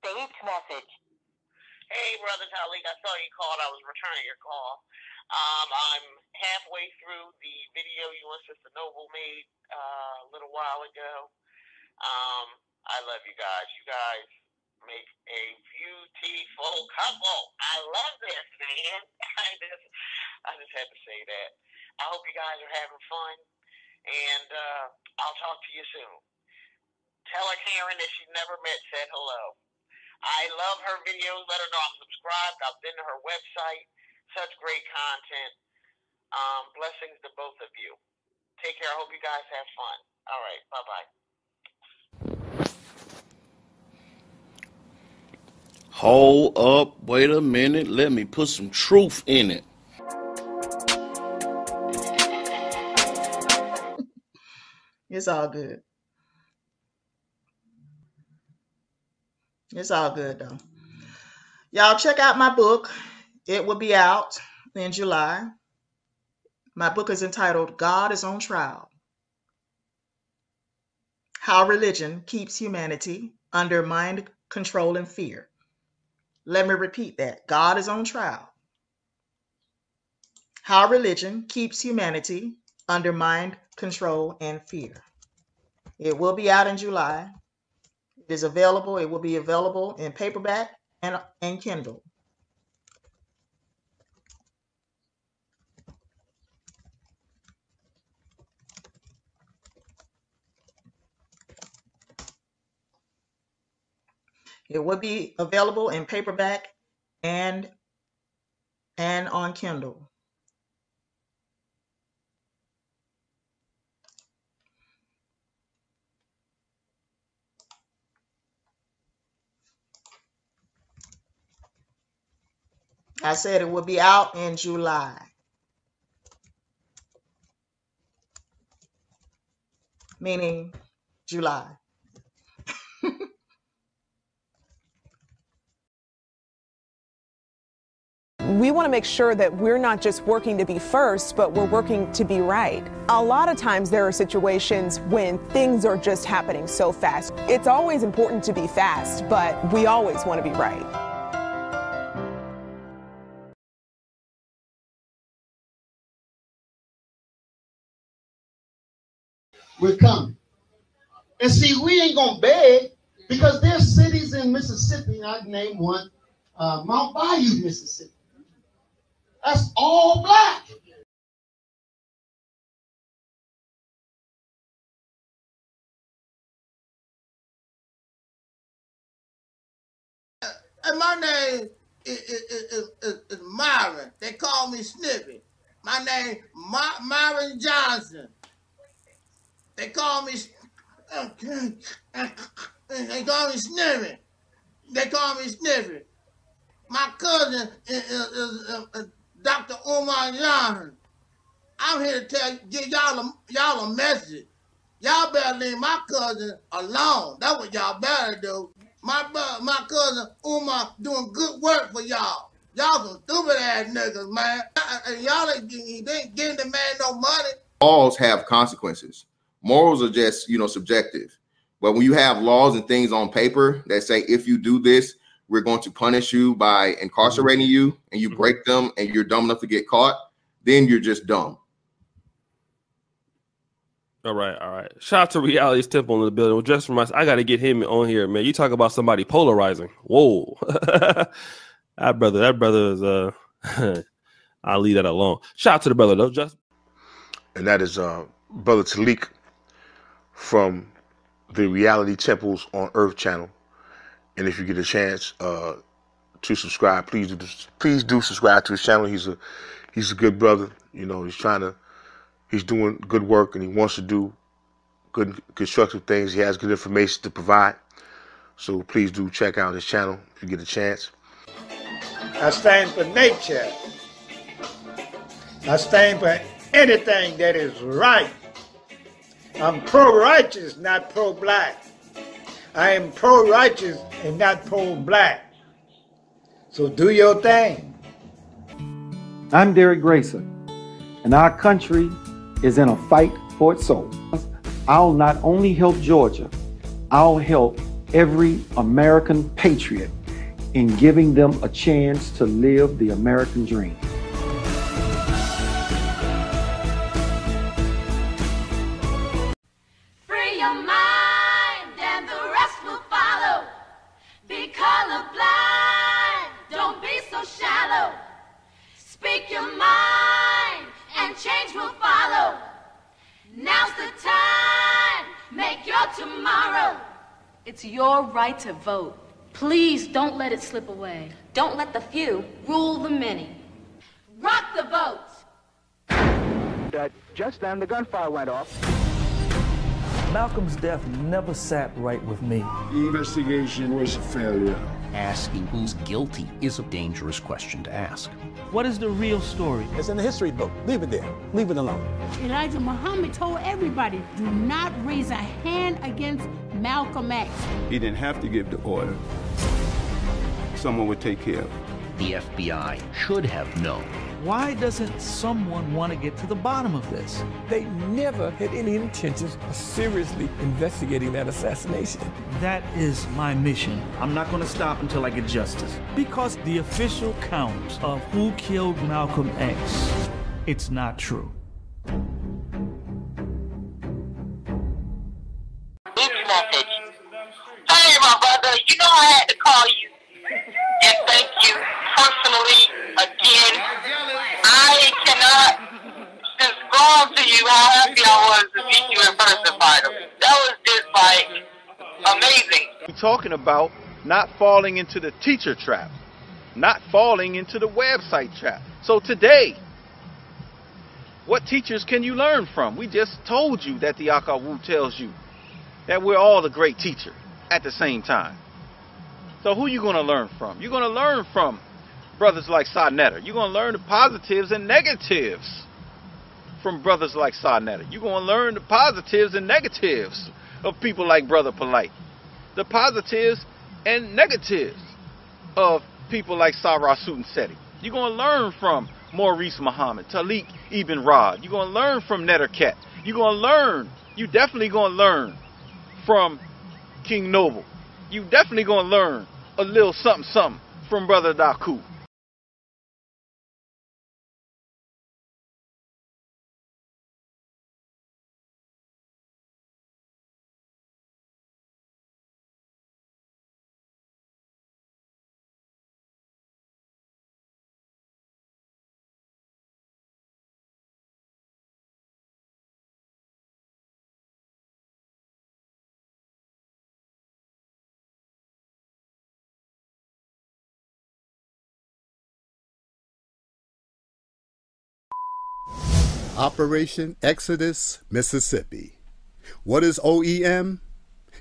Saved message. Hey, Brother Taalik, I saw you called. I was returning your call. I'm halfway through the video you and Sister Noble made a little while ago. I love you guys. You guys make a beautiful couple. I love this, man. I just had to say that. I hope you guys are having fun, and I'll talk to you soon. Tell her Karen that she never met said hello. I love her videos. Let her know I'm subscribed. I've been to her website. Such great content. Blessings to both of you. Take care. I hope you guys have fun. All right. Bye-bye. Hold up. Wait a minute. Let me put some truth in it. It's all good. It's all good, though. Y'all check out my book. It will be out in July. My book is entitled God is on Trial. How Religion Keeps Humanity Under Mind Control and Fear. Let me repeat that. God is on trial. How Religion Keeps Humanity Under Mind Control and Fear. It will be out in July. It is available. It will be available in paperback and Kindle. It will be available in paperback and on Kindle. I said it will be out in July. Meaning July. We want to make sure that we're not just working to be first, but we're working to be right. A lot of times there are situations when things are just happening so fast. It's always important to be fast, but we always want to be right. We're coming. And see, we ain't going to beg because there's cities in Mississippi, I named one, Mount Bayou, Mississippi. That's all black. And my name is Myron. They call me Sniffy. My name Myron Johnson. They call me Sniffy. They call me Sniffy. My cousin is Dr. Umar Johnson. I'm here to give y'all a message. Y'all better leave my cousin alone. That's what y'all better do. My cousin Umar doing good work for y'all. Y'all some stupid ass niggas, man. And y'all ain't giving the man no money. Laws have consequences. Morals are just, subjective. But when you have laws and things on paper that say, if you do this, we're going to punish you by incarcerating you, and you break them and you're dumb enough to get caught, then you're just dumb. All right. Shout out to Reality's Temple in the building. Well, just for I got to get him on here, man. You talk about somebody polarizing. Whoa. that brother is, I'll leave that alone. Shout out to the brother, though, Just. And that is Brother Taalik from the Reality Temples on Earth channel. And if you get a chance to subscribe, please do subscribe to his channel. He's a good brother. He's doing good work, and he wants to do good constructive things. He has good information to provide. So please do check out his channel if you get a chance. I stand for nature. I stand for anything that is right. I'm pro-righteous, not pro-black. I am pro-righteous and not pro-black. So do your thing. I'm Derek Grayson, and our country is in a fight for its soul. I'll not only help Georgia, I'll help every American patriot in giving them a chance to live the American dream. Free your mind and the rest will follow. Be colorblind, don't be so shallow. Speak your mind and change will follow. Now's the time, make your tomorrow. It's your right to vote. Please don't let it slip away. Don't let the few rule the many. Rock the vote. Just then, the gunfire went off. Malcolm's death never sat right with me. The investigation was a failure. Asking who's guilty is a dangerous question to ask. What is the real story? It's in the history book. Leave it there. Leave it alone. Elijah Muhammad told everybody, do not raise a hand against Malcolm X. He didn't have to give the order. Someone would take care of it. The FBI should have known. Why doesn't someone want to get to the bottom of this? They never had any intentions of seriously investigating that assassination. That is my mission. I'm not going to stop until I get justice. Because the official count of who killed Malcolm X, it's not true. Hey, my brother, you know I had to call you and thank you personally again. I cannot describe to you how happy I was to meet you in person finally. That was just like amazing. We're talking about not falling into the teacher trap, not falling into the website trap. So today, what teachers can you learn from? We just told you that the Akawu tells you that we're all a great teacher at the same time. So who are you going to learn from? You're going to learn from brothers like Sa-Neter. You're going to learn the positives and negatives from brothers like Sa-Neter. You're going to learn the positives and negatives of people like Brother Polite. The positives and negatives of people like Sarah Sutanseti. You're going to learn from Maurice Muhammad, Taalik Ibn'rad. You're going to learn from Netterket. You're going to learn, you definitely going to learn from King Noble. You definitely going to learn a little something something from Brother Daku. Operation Exodus, Mississippi. What is OEM?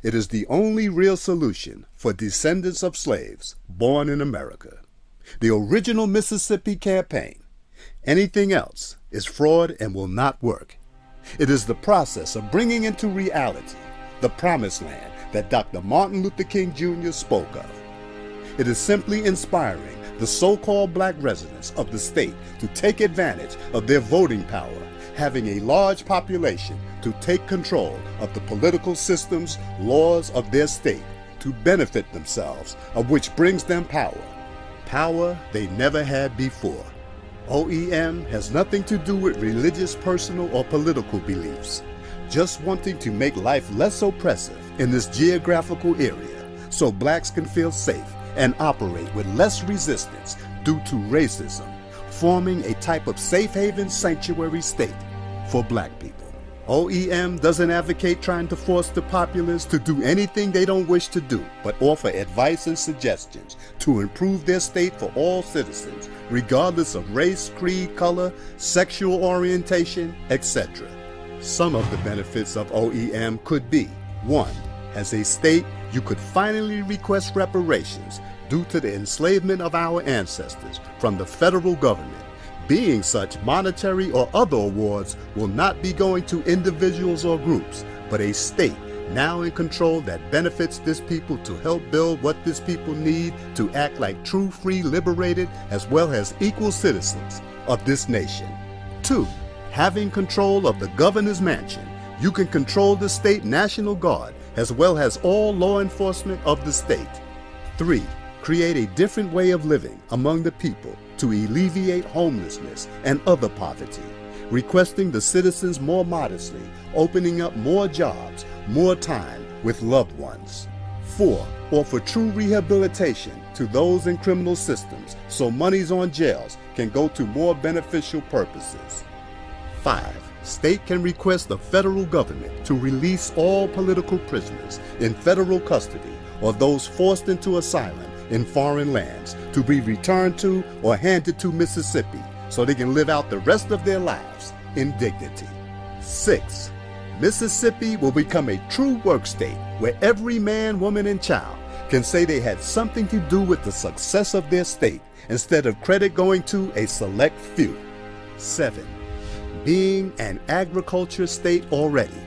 It is the only real solution for descendants of slaves born in America. The original Mississippi campaign. Anything else is fraud and will not work. It is the process of bringing into reality the promised land that Dr. Martin Luther King Jr. spoke of. It is simply inspiring the so-called black residents of the state to take advantage of their voting power, having a large population to take control of the political systems, laws of their state to benefit themselves, of which brings them power. Power they never had before. OEM has nothing to do with religious, personal, or political beliefs. Just wanting to make life less oppressive in this geographical area so blacks can feel safe and operate with less resistance due to racism, forming a type of safe haven sanctuary state for black people. OEM doesn't advocate trying to force the populace to do anything they don't wish to do, but offer advice and suggestions to improve their state for all citizens, regardless of race, creed, color, sexual orientation, etc. Some of the benefits of OEM could be: 1. As a state, you could finally request reparations due to the enslavement of our ancestors from the federal government. Being such, monetary or other awards will not be going to individuals or groups, but a state now in control that benefits this people to help build what this people need to act like true, free, liberated, as well as equal citizens of this nation. 2. Having control of the governor's mansion, you can control the state National Guard as well as all law enforcement of the state. 3. Create a different way of living among the people to alleviate homelessness and other poverty, requesting the citizens more modestly, opening up more jobs, more time with loved ones. 4. Offer true rehabilitation to those in criminal systems so monies on jails can go to more beneficial purposes. 5. State can request the federal government to release all political prisoners in federal custody or those forced into asylum in foreign lands to be returned to or handed to Mississippi so they can live out the rest of their lives in dignity. 6. Mississippi will become a true work state where every man, woman, and child can say they had something to do with the success of their state instead of credit going to a select few. 7. Being an agriculture state already,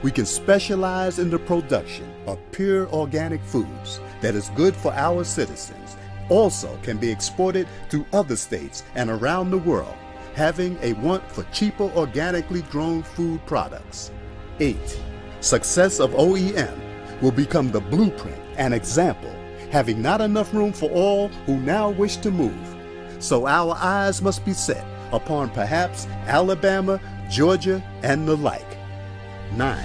we can specialize in the production of pure organic foods that is good for our citizens, also can be exported to other states and around the world, having a want for cheaper organically grown food products. 8. Success of OEM will become the blueprint and example, having not enough room for all who now wish to move. So our eyes must be set upon perhaps Alabama, Georgia, and the like. 9.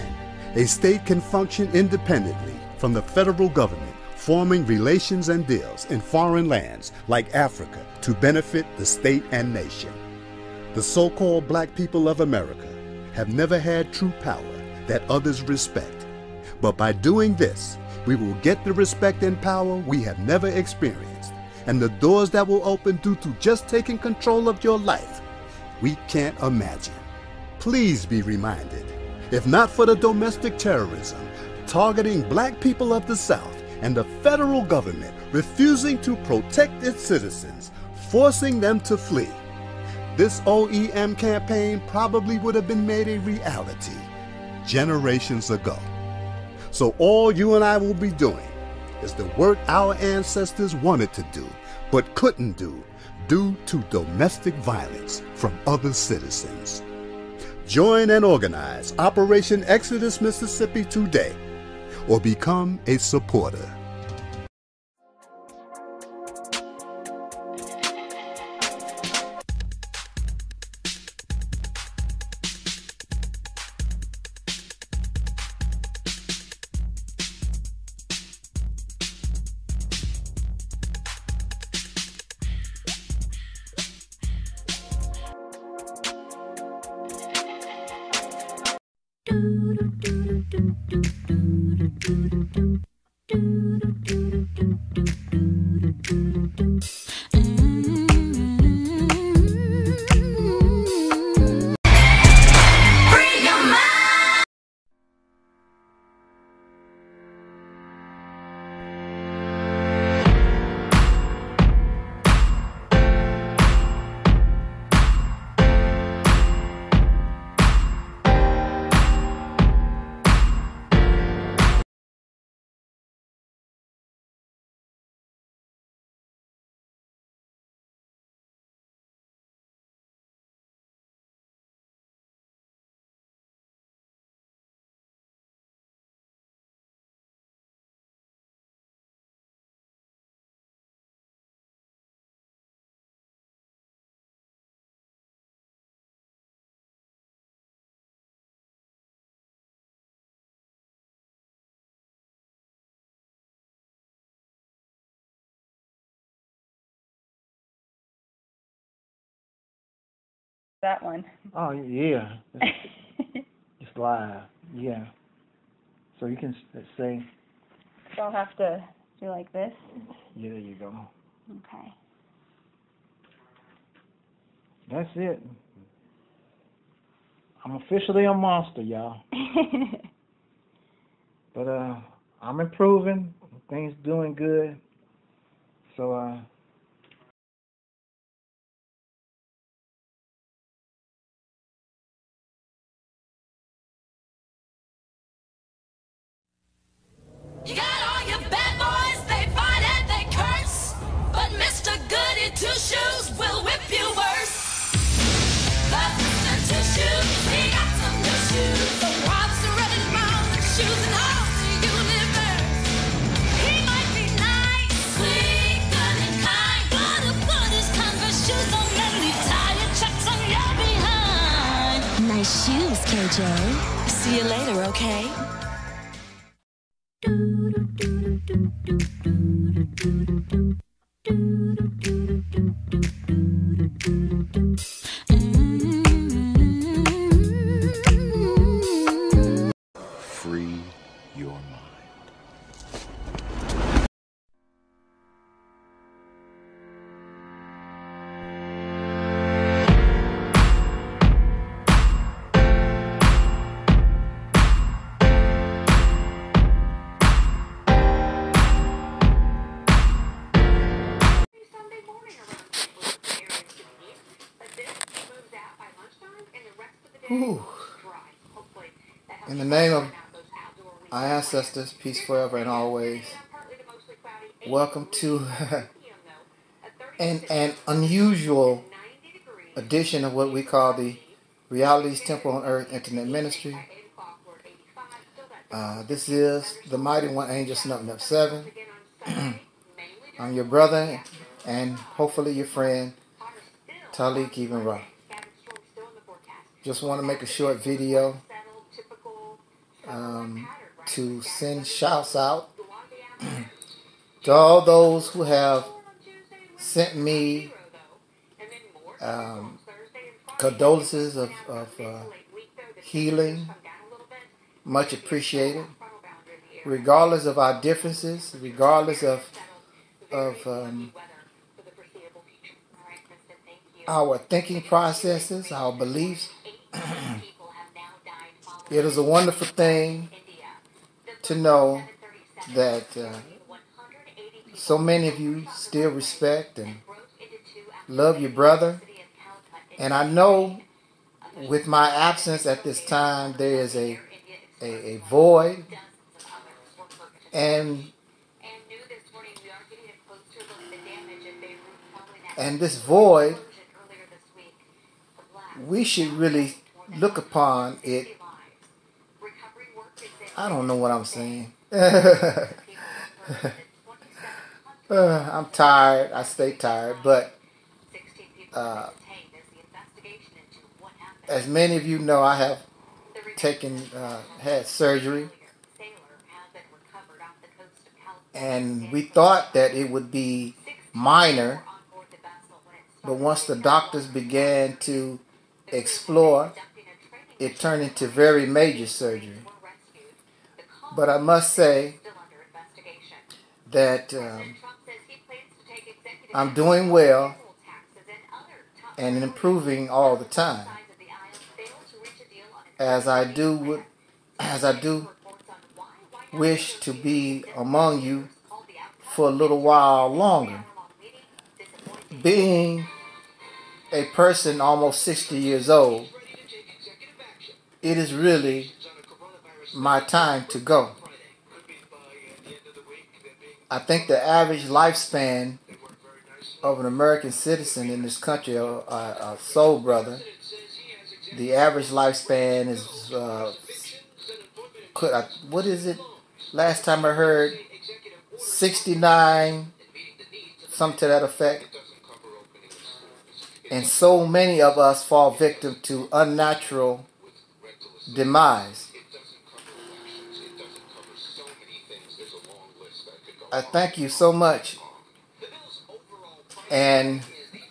A state can function independently from the federal government, forming relations and deals in foreign lands like Africa to benefit the state and nation. The so-called black people of America have never had true power that others respect. But by doing this, we will get the respect and power we have never experienced, and the doors that will open due to just taking control of your life, we can't imagine. Please be reminded, if not for the domestic terrorism targeting black people of the South and the federal government refusing to protect its citizens, forcing them to flee, this OEM campaign probably would have been made a reality generations ago. So all you and I will be doing is the work our ancestors wanted to do, but couldn't do due to domestic violence from other citizens. Join and organize Operation Exodus Mississippi today, or become a supporter. That one. Oh, yeah. It's live. Yeah. So you can say. So I'll have to do like this. Yeah, there you go. Okay. That's it. I'm officially a monster, y'all. But I'm improving. Things doing good. So You got all your bad boys, they fight and they curse, but Mr. Goody Two-Shoes will whip you worse. But Mr. Two-Shoes, he got some new shoes, so Rob's ready to mouth the shoes and all to you Nice shoes, KJ. See you later, okay? Free your mind. Whew. In the name of our ancestors, peace forever and always. Welcome to an unusual edition of what we call the Reality's Temple on Earth Internet Ministry. This is the mighty one, Angelsnupnup7. I'm your brother and hopefully your friend, Taalik Ibn'rad. Just want to make a short video to send shouts out to all those who have sent me condolences of healing. Much appreciated. Regardless of our differences, regardless of our thinking processes, our beliefs, it is a wonderful thing to know that so many of you still respect and love your brother. And I know with my absence at this time, there is a void. And this void, we should really look upon it. I don't know what I'm saying. I'm tired. I stay tired. But as many of you know, I have had surgery. And we thought that it would be minor. But once the doctors began to explore, it turned into very major surgery. But I must say that I'm doing well and improving all the time, as I do wish to be among you for a little while longer. Being a person almost 60 years old, it is really my time to go. I think the average lifespan of an American citizen in this country, a soul brother, the average lifespan is, what is it? Last time I heard, 69, something to that effect. And so many of us fall victim to unnatural demise. I thank you so much. And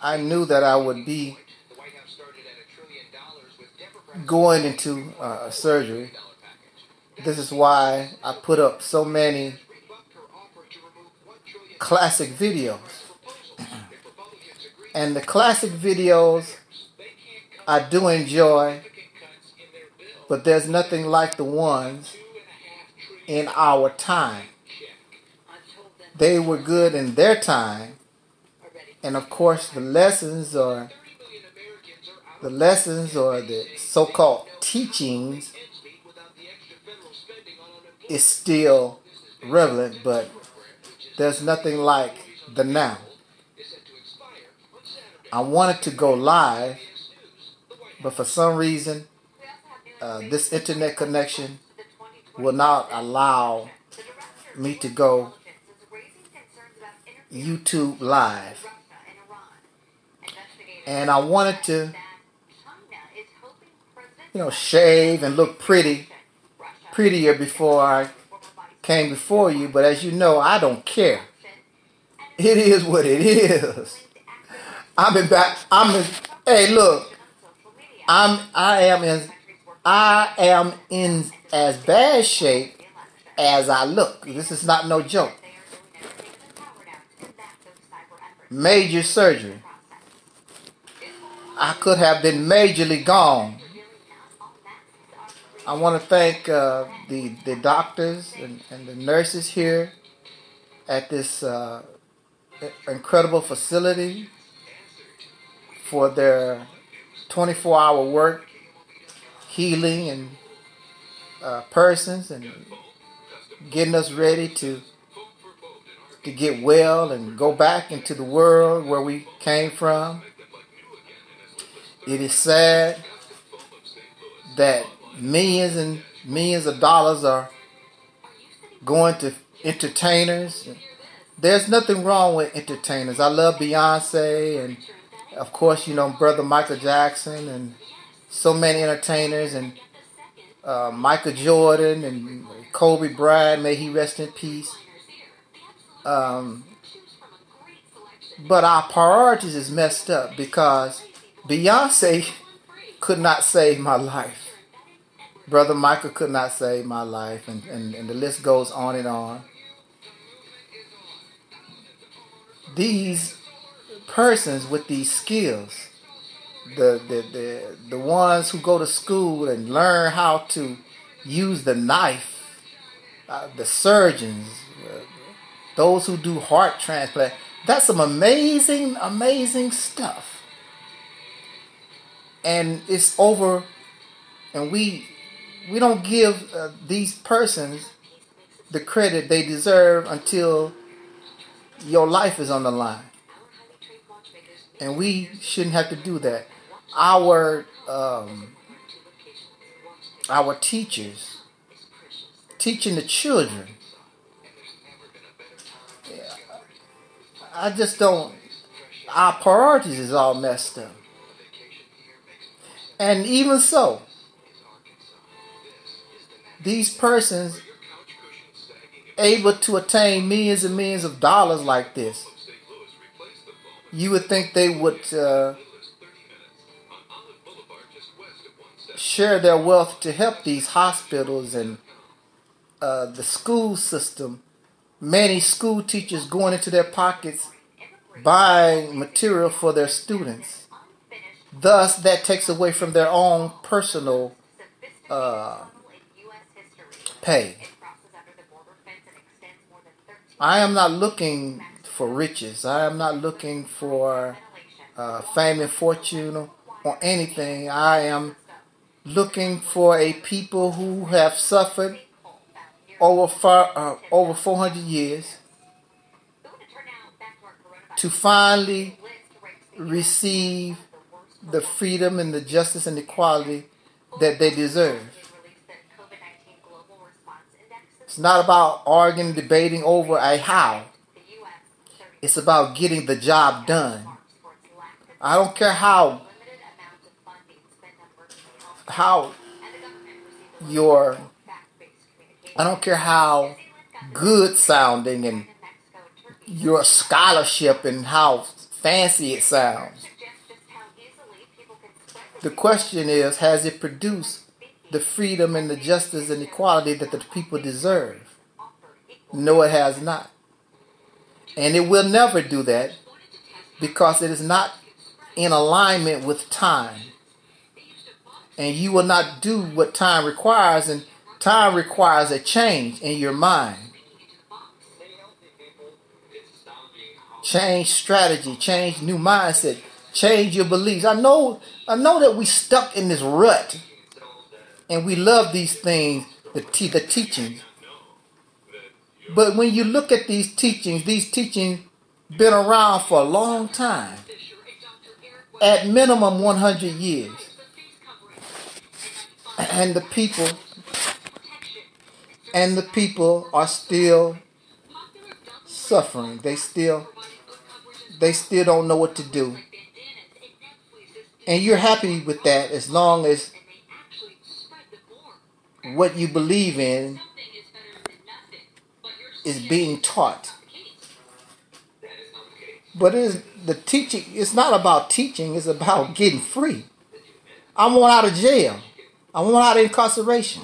I knew that I would be going into surgery. This is why I put up so many classic videos. And the classic videos I do enjoy, but there's nothing like the ones in our time. They were good in their time, and of course the lessons or the so-called teachings is still relevant, but there's nothing like the now. I wanted to go live, but for some reason, this internet connection will not allow me to go YouTube live. And I wanted to shave and look prettier before I came before you. But as you know, I don't care. It is what it is. Hey, look. I am in as bad shape as I look. This is not no joke. Major surgery. I could have been majorly gone. I want to thank the doctors and the nurses here at this incredible facility for their 24-hour work, healing and persons and getting us ready to get well and go back into the world where we came from. It is sad that millions and millions of dollars are going to entertainers. There's nothing wrong with entertainers. I love Beyonce and, of course, Brother Michael Jackson and so many entertainers and Michael Jordan and Kobe Bryant, may he rest in peace. But our priorities is messed up because Beyonce could not save my life. Brother Michael could not save my life, and the list goes on and on. These persons with these skills, the ones who go to school and learn how to use the knife, the surgeons, those who do heart transplant, that's some amazing, amazing stuff. And it's over, and we don't give these persons the credit they deserve until your life is on the line. And we shouldn't have to do that. Our teachers teaching the children, I just don't, our priorities is all messed up. And even so, these persons able to attain millions and millions of dollars like this, you would think they would share their wealth to help these hospitals and the school system. Many school teachers going into their pockets buying material for their students. Thus, that takes away from their own personal pay. I am not looking for riches. I am not looking for fame and fortune or anything. I am looking for a people who have suffered over 400 years to finally receive the freedom and the justice and equality that they deserve. It's not about arguing, debating over a how. It's about getting the job done. I don't care how I don't care how good sounding and your scholarship and how fancy it sounds. The question is, has it produced the freedom and the justice and equality that the people deserve? No, it has not. And it will never do that because it is not in alignment with time. And you will not do what time requires, and time requires a change in your mind. Change strategy, change new mindset, change your beliefs. I know that we stuck in this rut and we love these things, the teachings. But when you look at these teachings been around for a long time. At minimum 100 years. And the people are still suffering. They still don't know what to do. And you're happy with that as long as what you believe in is being taught. But the teaching, it's not about teaching, it's about getting free. I want out of jail. I want out of incarceration.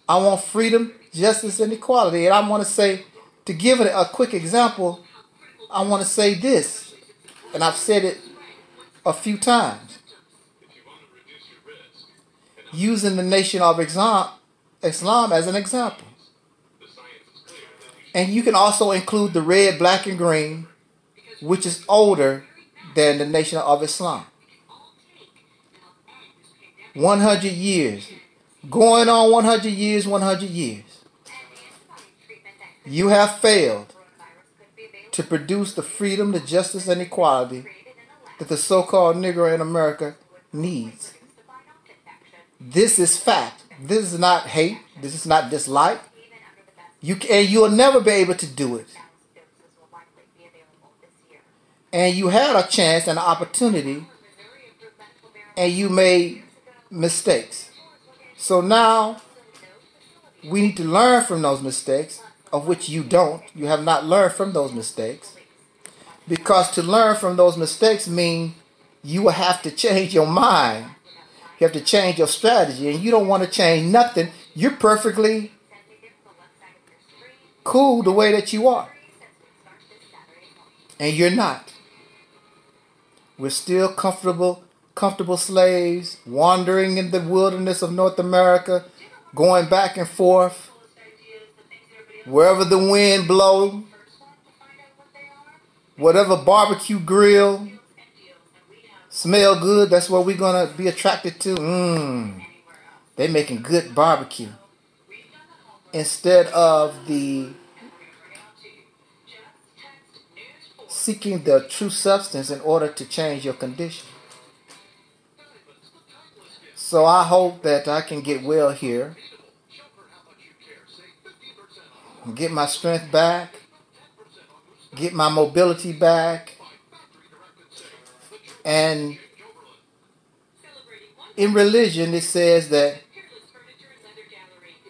I want freedom, justice, and equality. And I want to say, to give it a quick example, I want to say this, and I've said it a few times. Using the nation of Islam as an example. And you can also include the red, black, and green, which is older than the Nation of Islam. 100 years. Going on 100 years, 100 years. You have failed to produce the freedom, the justice, and equality that the so-called Negro in America needs. This is fact. This is not hate. This is not dislike. You will never be able to do it. And you had a chance and an opportunity, and you made mistakes. So now we need to learn from those mistakes, of which you don't. You have not learned from those mistakes. Because to learn from those mistakes means you will have to change your mind. You have to change your strategy, and you don't want to change nothing. You're perfectly cool the way that you are. And you're not. We're still comfortable slaves, wandering in the wilderness of North America, going back and forth, wherever the wind blows, whatever barbecue grill smell good, that's what we're going to be attracted to. They're making good barbecue. Instead of the seeking the true substance in order to change your condition. So I hope that I can get well here, get my strength back, get my mobility back, and in religion it says that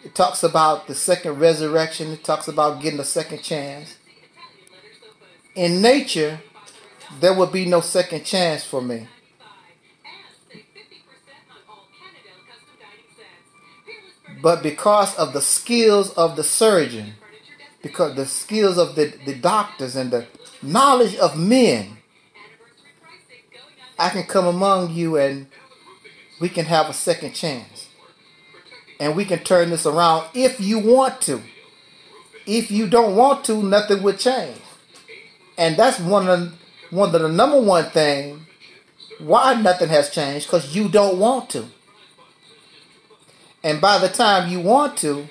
it talks about the second resurrection, it talks about getting a second chance. In nature, there would be no second chance for me. But because of the skills of the surgeon, because the skills of the doctors and the knowledge of men, I can come among you and we can have a second chance. And we can turn this around if you want to. If you don't want to, nothing will change. And that's one of the number one thing why nothing has changed, because you don't want to. And by the time you want to,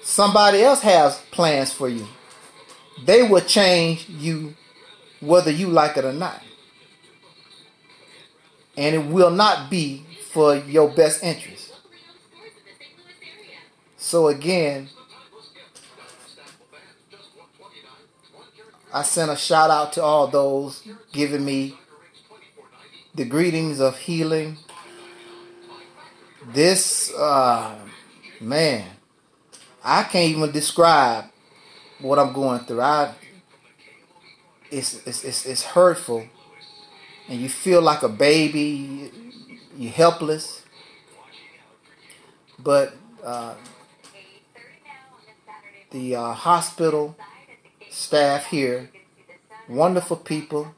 somebody else has plans for you. They will change you whether you like it or not. And it will not be for your best interest. So again, I sent a shout out to all those giving me the greetings of healing. This, man, I can't even describe what I'm going through. It's hurtful, and you feel like a baby. You're helpless. But the hospital staff here, wonderful people,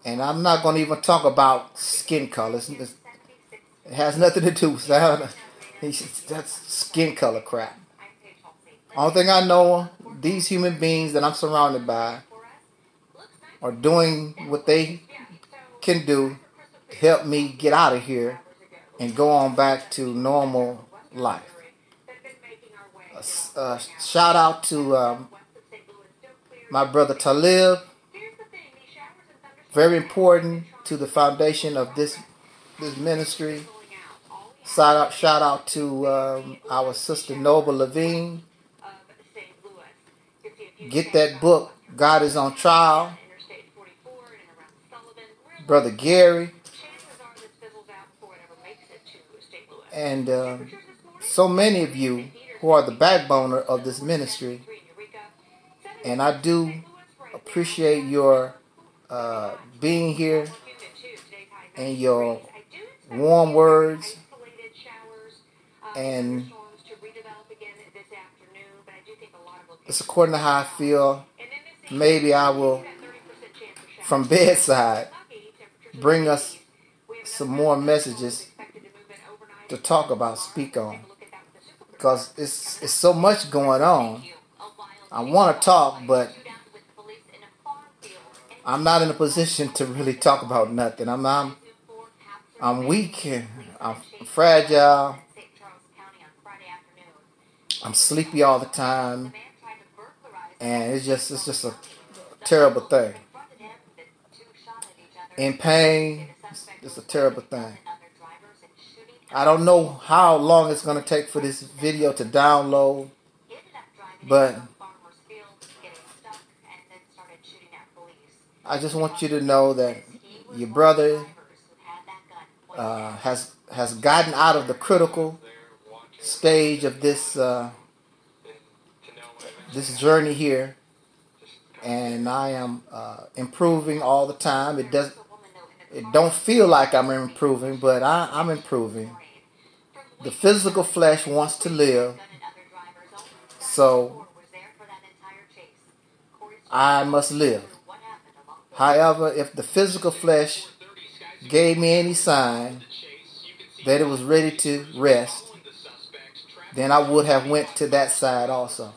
and I'm not going to even talk about skin colors. It has nothing to do with that. That's skin color crap. Only thing I know, these human beings that I'm surrounded by are doing what they can do to help me get out of here and go on back to normal life. Shout out to my brother Taalik. Very important to the foundation of this ministry. Shout out to our sister Noble Levine. Get that book, God is on Trial. Brother Gary. And so many of you who are the backbone of this ministry, and I do appreciate your being here and your warm words, and it's according to how I feel. Maybe I will, from bedside, bring us some more messages to talk about, speak on, because it's so much going on. I want to talk, but I'm not in a position to really talk about nothing. I'm weak, I'm fragile, I'm sleepy all the time, and it's just a terrible thing. In pain, it's a terrible thing. I don't know how long it's going to take for this video to download, but I just want you to know that your brother has gotten out of the critical stage of this this journey here, and I am improving all the time. It don't feel like I'm improving, but I'm improving. The physical flesh wants to live, so I must live. However, if the physical flesh gave me any sign that it was ready to rest, then I would have went to that side also.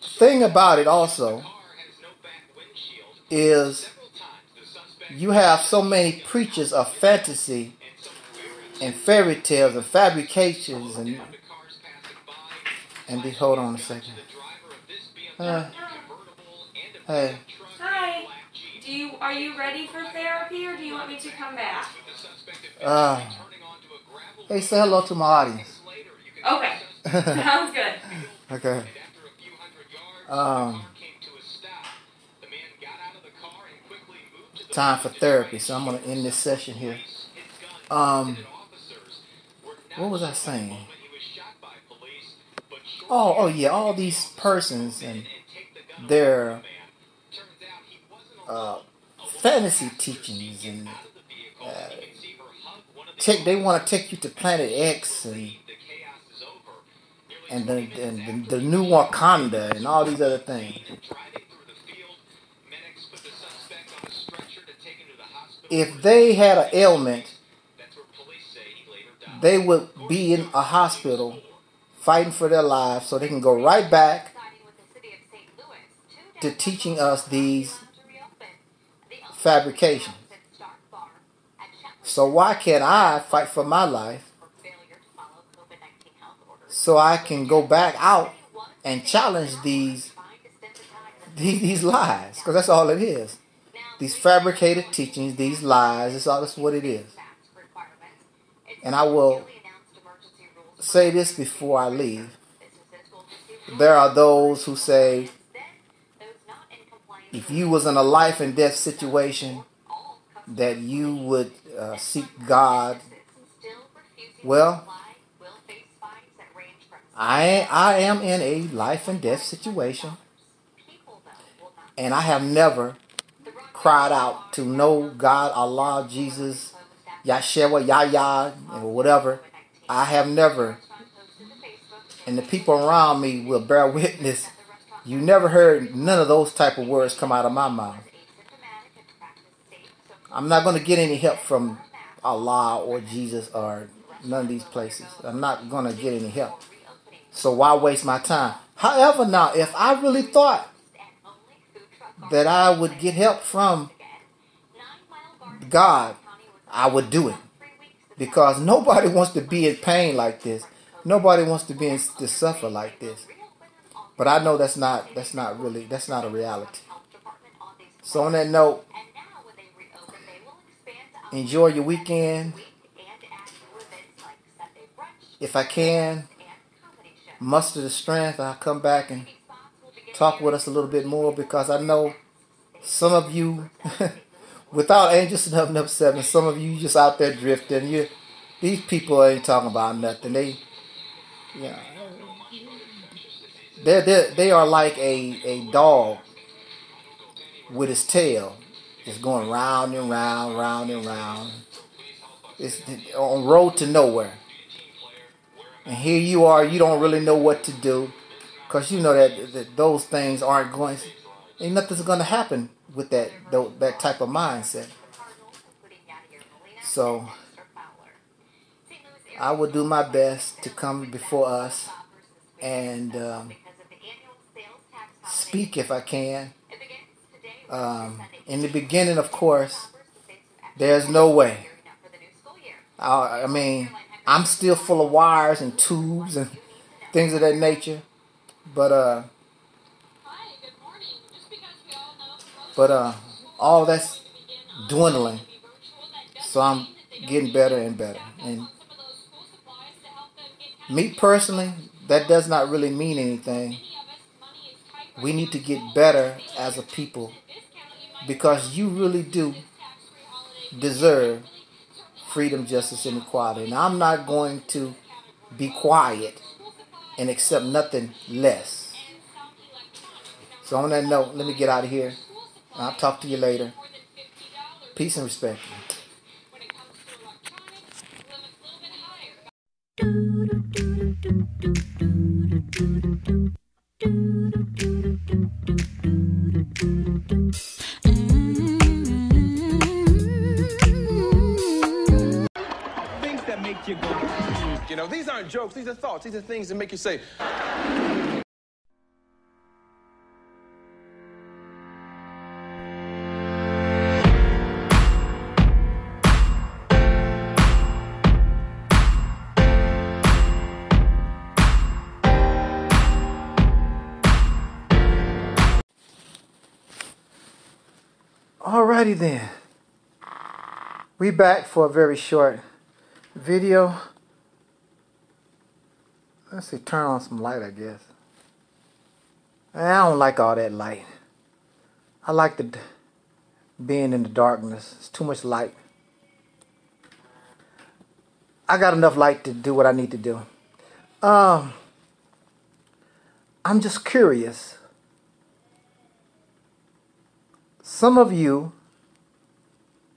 The thing about it also is you have so many preachers of fantasy and fairy tales and fabrications and hold on a second. Hey. Hi. Are you ready for therapy, or do you want me to come back? Hey, say hello to my audience. Okay. Sounds good. Okay. Time for therapy, so I'm going to end this session here. What was I saying? Oh yeah, all these persons and their fantasy teachings, and they want to take you to Planet X and the new Wakanda and all these other things. If they had an ailment, they would be in a hospital fighting for their lives so they can go right back to teaching us these fabrications. So why can't I fight for my life so I can go back out and challenge these lies? Because that's all it is. These fabricated teachings, these lies, that's what it is. And I will say this before I leave. There are those who say, if you was in a life and death situation, that you would seek God. Well, I am in a life and death situation, and I have never cried out to no God, Allah, Jesus, Yahshua, Yahya, or whatever. I have never, and the people around me will bear witness, you never heard none of those type of words come out of my mouth. I'm not going to get any help from Allah or Jesus or none of these places. I'm not going to get any help. So why waste my time? However, now, if I really thought that I would get help from God, I would do it. Because nobody wants to be in pain like this. Nobody wants to to suffer like this. But I know that's not a reality. So on that note, enjoy your weekend. If I can, muster the strength, I'll come back and talk with us a little bit more, because I know some of you, without Angelsnupnup7, some of you just out there drifting. these people ain't talking about nothing. They, yeah, they are like a dog with his tail, just going round and round, round and round. It's on road to nowhere. And here you are, you don't really know what to do, because you know that those things aren't going. Ain't nothing's going to happen with that type of mindset. So I will do my best to come before us and speak if I can. In the beginning, of course, there's no way. I mean, I'm still full of wires and tubes and things of that nature, but all that's dwindling. So I'm getting better and better. And me personally, that does not really mean anything. We need to get better as a people, because you really do deserve freedom, justice, and equality. And I'm not going to be quiet and accept nothing less. So on that note, let me get out of here. I'll talk to you later. Peace and respect. Things that make you go, you know, these aren't jokes, these are thoughts, these are things that make you say. Alrighty then. We back for a very short video. Let's see, turn on some light, I guess. I don't like all that light. I like the being in the darkness. It's too much light. I got enough light to do what I need to do. I'm just curious. Some of you,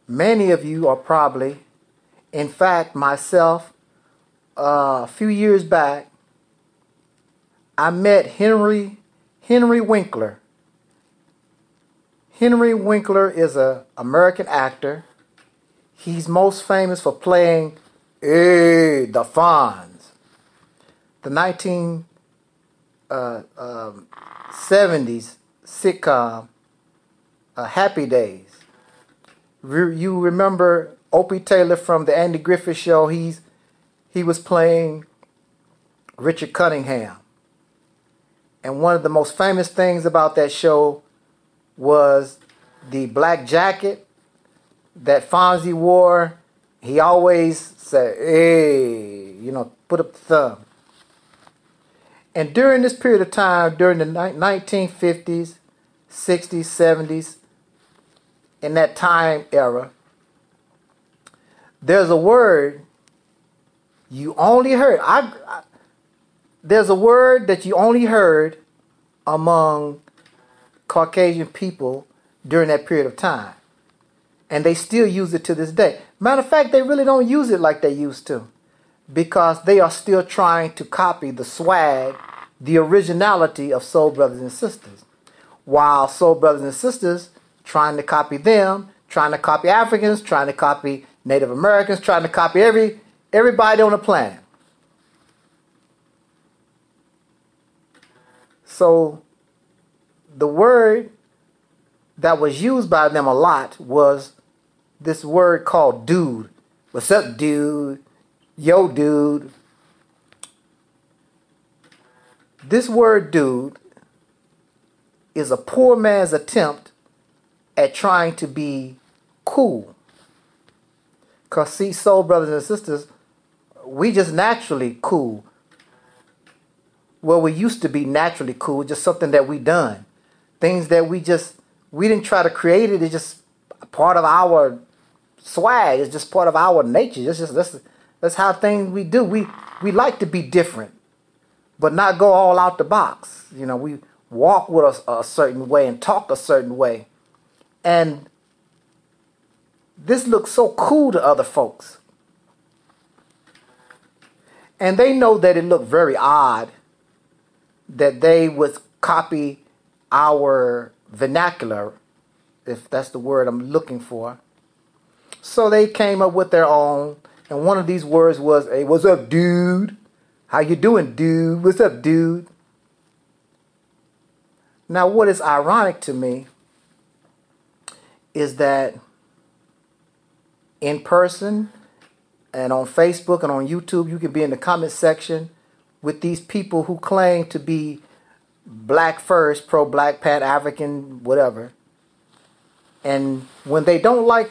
many of you are probably, in fact, myself, a few years back, I met Henry Winkler. Henry Winkler is an American actor. He's most famous for playing the Fonz, the 1970s sitcom Happy Days. You remember Opie Taylor from the Andy Griffith Show? He was playing Richard Cunningham. And one of the most famous things about that show was the black jacket that Fonzie wore. He always said, hey, you know, put up the thumb. And during this period of time, during the 1950s, 60s, 70s, in that time era, there's a word you only heard. There's a word that you only heard among Caucasian people during that period of time. And they still use it to this day. Matter of fact, they really don't use it like they used to, because they are still trying to copy the swag, the originality of Soul Brothers and Sisters. While Soul Brothers and Sisters trying to copy them, trying to copy Africans, trying to copy Native Americans, trying to copy everybody on the planet. So the word that was used by them a lot was this word called dude. What's up, dude? Yo, dude. This word dude is a poor man's attempt at trying to be cool. Because see, Soul Brothers and Sisters, we just naturally cool. Well, we used to be naturally cool, just something that we done. Things that we didn't try to create it. It's just part of our swag. It's just part of our nature. That's how things we do. We like to be different, but not go all out the box. You know, we walk with a certain way and talk a certain way. And this looks so cool to other folks. And they know that it looked very odd that they would copy our vernacular, if that's the word I'm looking for. So they came up with their own. And one of these words was, hey, what's up, dude? How you doing, dude? What's up, dude? Now, what is ironic to me is that in person and on Facebook and on YouTube, you can be in the comment section with these people who claim to be black first, pro-black, pan-African, whatever. And when they don't like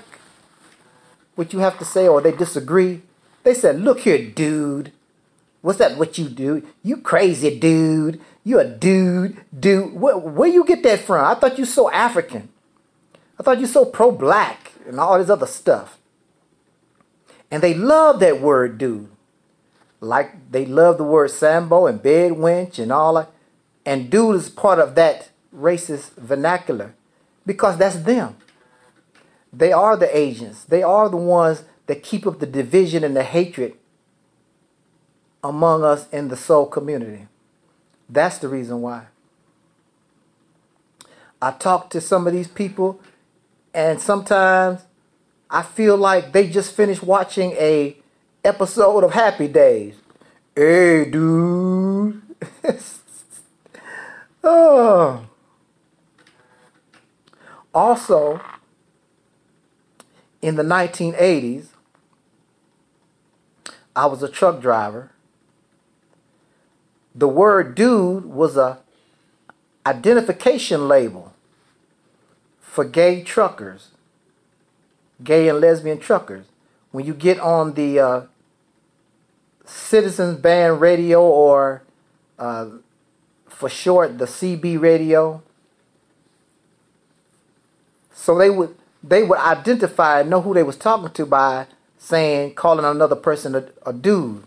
what you have to say or they disagree, they said, look here, dude. What's that what you do? You crazy, dude. You a dude. Where you get that from? I thought you so African. I thought you so pro-black and all this other stuff. And they love that word, dude. Like they love the word Sambo and bed wench and all that. And dude is part of that racist vernacular because that's them. They are the agents. They are the ones that keep up the division and the hatred among us in the soul community. That's the reason why. I talk to some of these people, and sometimes I feel like they just finished watching a episode of Happy Days. Hey, dude. Oh. Also, in the 1980s, I was a truck driver. The word dude was a identification label for gay truckers, gay and lesbian truckers. When you get on the Citizens Band radio, or for short, the CB radio, so they would identify and know who they was talking to by calling another person a dude.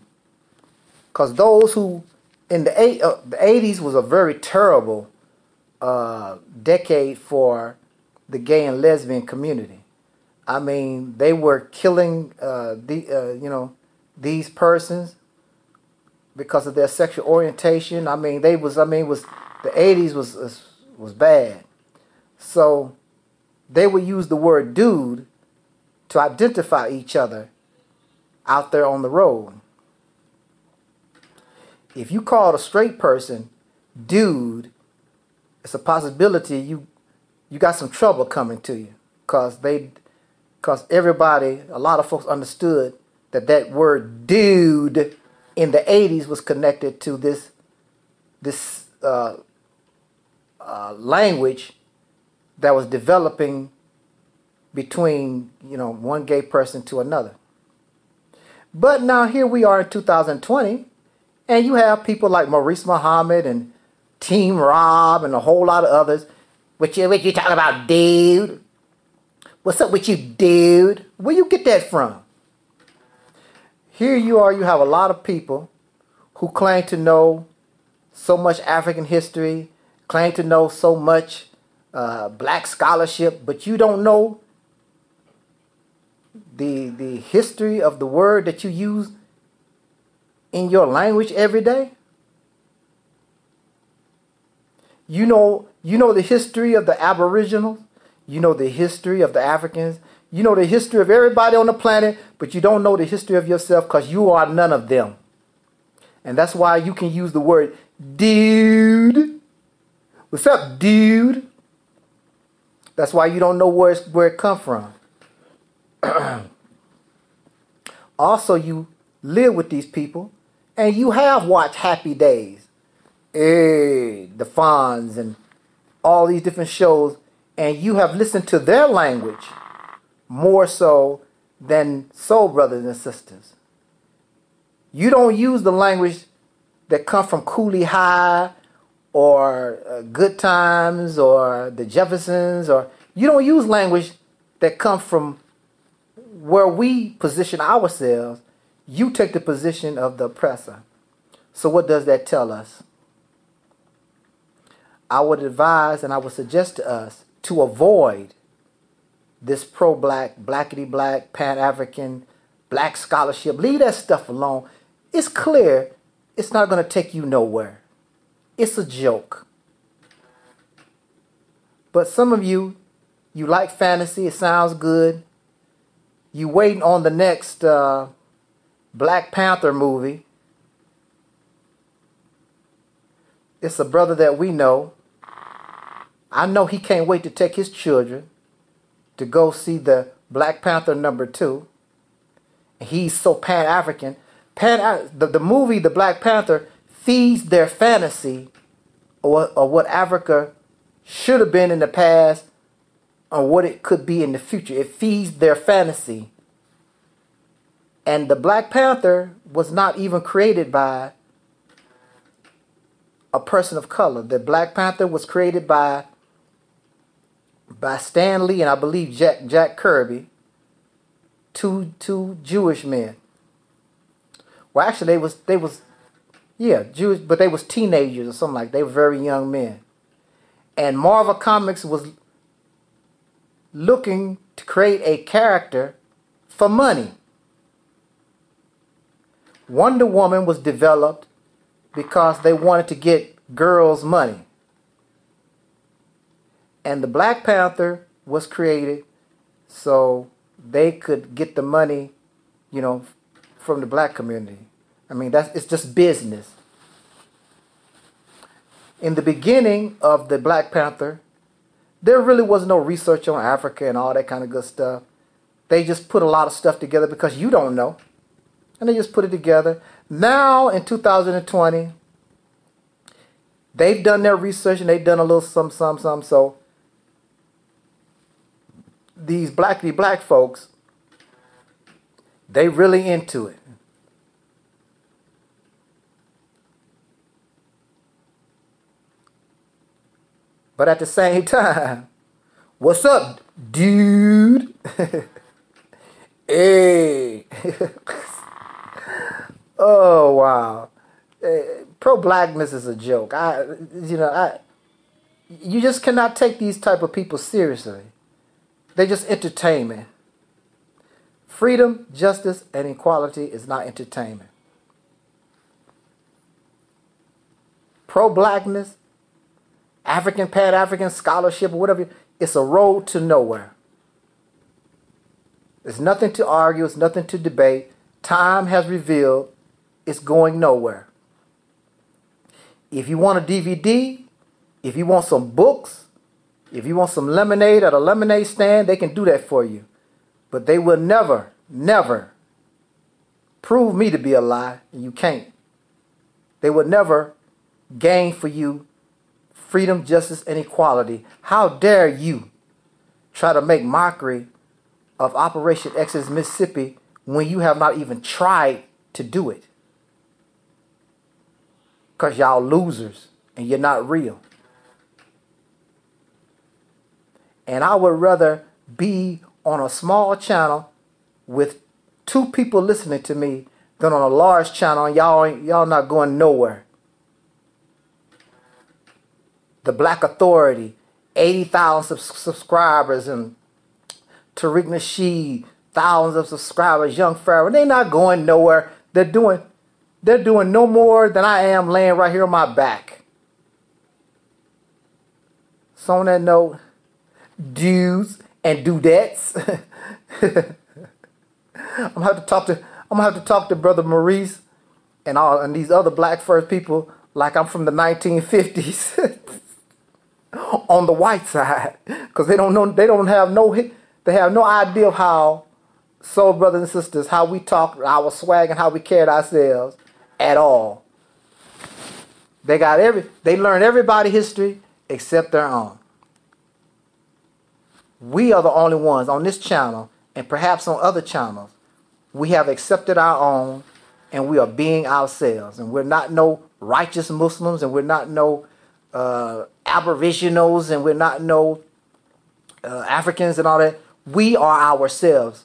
Because those who, in the 80s was a very terrible decade for the gay and lesbian community. I mean, they were killing these persons because of their sexual orientation. I mean, the 80s was bad. So they would use the word dude to identify each other out there on the road. If you call a straight person dude, it's a possibility you got some trouble coming to you, because everybody, a lot of folks understood that word dude in the 80s was connected to this language that was developing between one gay person to another. But now here we are in 2020, and you have people like Maurice Muhammad and Team Rob and a whole lot of others. What you talking about, dude? What's up with you, dude? Where you get that from? Here you are, you have a lot of people who claim to know so much African history, claim to know so much black scholarship, but you don't know the history of the word that you use in your language every day. You know the history of the Aboriginals. You know the history of the Africans. You know the history of everybody on the planet, but you don't know the history of yourself because you are none of them. And that's why you can use the word dude. What's up, dude? That's why you don't know where it come from. Also, you live with these people, and you have watched Happy Days, the Fonz, and all these different shows, and you have listened to their language more so than Soul Brothers and Sisters. You don't use the language that come from Cooley High or Good Times or the Jeffersons, or you don't use language that come from where we position ourselves. you take the position of the oppressor. So what does that tell us? I would advise and I would suggest to us to avoid this pro-black, blackity-black, pan-African, black scholarship. Leave that stuff alone. It's clear it's not going to take you nowhere. It's a joke. But some of you, you like fantasy. It sounds good. You waiting on the next Black Panther movie. It's a brother that we know. I know he can't wait to take his children to go see the Black Panther #2. He's so pan-African. The movie, The Black Panther, feeds their fantasy or what Africa should have been in the past or what it could be in the future. It feeds their fantasy. And the Black Panther was not even created by a person of color. The Black Panther was created by Stan Lee and I believe Jack Kirby, two Jewish men. Well, actually, they was Jewish, but they was teenagers or something like that. They were very young men. And Marvel Comics was looking to create a character for money. Wonder Woman was developed because they wanted to get girls money. And the Black Panther was created so they could get the money, you know, from the black community. I mean, it's just business. In the beginning of the Black Panther, there really was no research on Africa and all that kind of good stuff. They just put a lot of stuff together because you don't know. And they just put it together. Now, in 2020, they've done their research and they've done a little some. So these black folks, they really into it. But at the same time, what's up, dude? Hey. Oh, wow. Pro-blackness is a joke. You just cannot take these type of people seriously. They're just entertainment. Freedom, justice, and equality is not entertainment. Pro-blackness, African, Pan-African scholarship, or whatever, it's a road to nowhere. There's nothing to argue. It's nothing to debate. Time has revealed it's going nowhere. If you want a DVD, if you want some books, if you want some lemonade at a lemonade stand, they can do that for you. But they will never, never prove me to be a lie, and you can't. They will never gain for you freedom, justice, and equality. How dare you try to make mockery of Operation Exodus Mississippi when you have not even tried to do it? Because y'all losers and you're not real. And I would rather be on a small channel with 2 people listening to me than on a large channel and y'all not going nowhere. The Black Authority, 80,000 subscribers, and Tariq Nasheed, thousands of subscribers, Young Pharaoh, they're not going nowhere. They're doing no more than I am laying right here on my back. So on that note, dudes and dudettes, I'm gonna have to talk to Brother Maurice and these other black first people like I'm from the 1950s on the white side, because they have no idea of how soul brothers and sisters, how we talk, our swag, and how we carried ourselves at all. They learn everybody's history except their own. We are the only ones on this channel, and perhaps on other channels, we have accepted our own, and we are being ourselves. And we're not no righteous Muslims, and we're not no aboriginals, and we're not no Africans and all that. We are ourselves.